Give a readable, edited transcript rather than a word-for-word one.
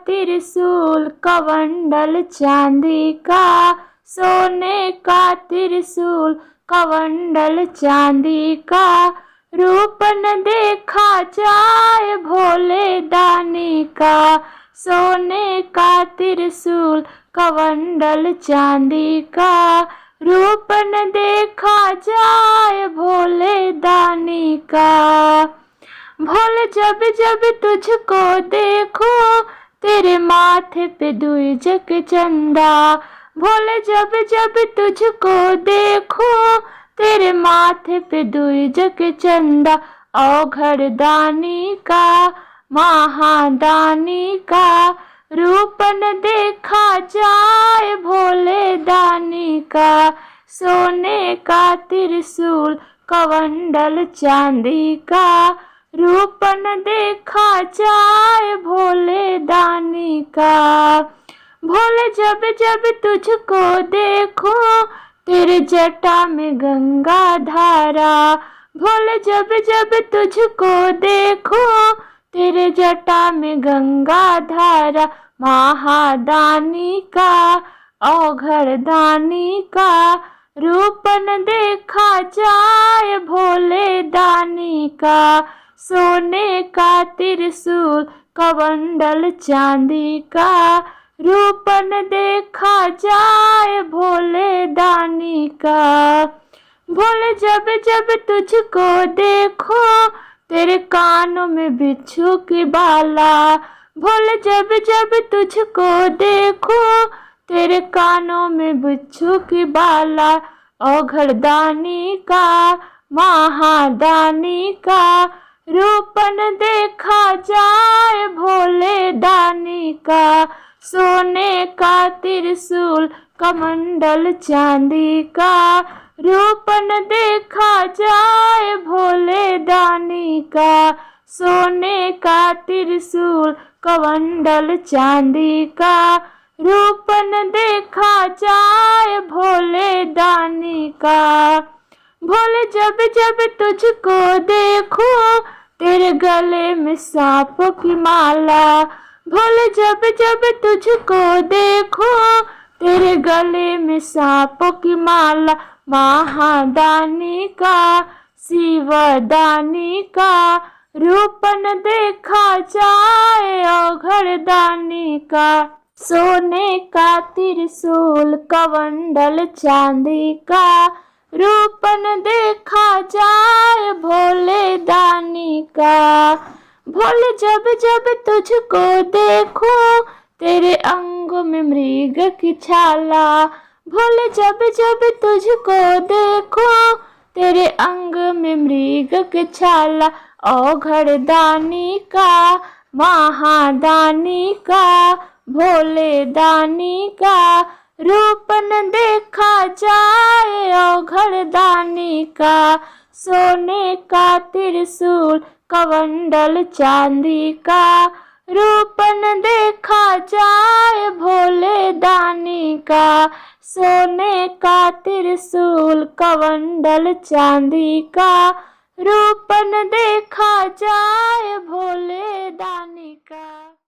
त्रिशूल कमंडल चांदी का, सोने का त्रिशूल कमंडल चांदी का। रूप न देखा जाए भोले दानी का, सोने का त्रिशूल कमंडल चांदी का। रूप न देखा जाए भोले दानी का। भोले जब जब तुझको देखो तेरे माथे पे दुई जग चंदा। भोले जब जब तुझको देखो तेरे माथे पे दुई जग चंदा। औघड़ दानी का महादानी का, रूप न देखा जाए भोले दानी का। सोने का त्रिशूल कमंडल चांदी का, रूप न देखा जाए भोले दानी का। भोले जब जब तुझको देखो तेरे जटा में गंगा धारा। भोले जब जब तुझको देखो तेरे जटा में गंगा धारा। महादानी का औघड़ दानी का, रूप न देखा जाए भोले दानी का। सोने का त्रिशूल कमंडल चांदी का, रूप न देखा जाए भोले दानी का। भोले जब जब तुझको देखो तेरे कानों में बिच्छू की बाला। भोले जब जब तुझको देखो तेरे कानों में बिच्छू की बाला। औघड़ दानी का महादानी का, रूप न देखा जाए भोले दानी का। सोने का त्रिशूल कमंडल चांदी का, रूप न देखा जाए भोले दानी का। सोने का त्रिशूल कमंडल चांदी का, रूप न देखा जाए भोले दानी का। भोले जब जब तुझको देखो तेरे गले में सांपों की माला। भोले जब जब तुझको देखो तेरे गले में सांपों की माला। महादानी का शिवदानी का, रूप न देखा जाए औघड़ दानी का। सोने का त्रिशूल कमंडल चांदी का, रूप न देखा जाए भोले दानी का। भोले जब जब तुझको देखो तेरे अंगों में मृग की छाला। भोले जब जब तुझको देखो तेरे अंग में मृग की छाला। औघड़ दानी का महादानी का, भोले दानी का, रूप न देखा जाए औघड़ दानी का। सोने का त्रिशूल कमंडल चांदी का, रूप न देखा जाए भोले दानी का। सोने का त्रिशूल कमंडल चांदी का, रूप न देखा जाए भोले दानी का।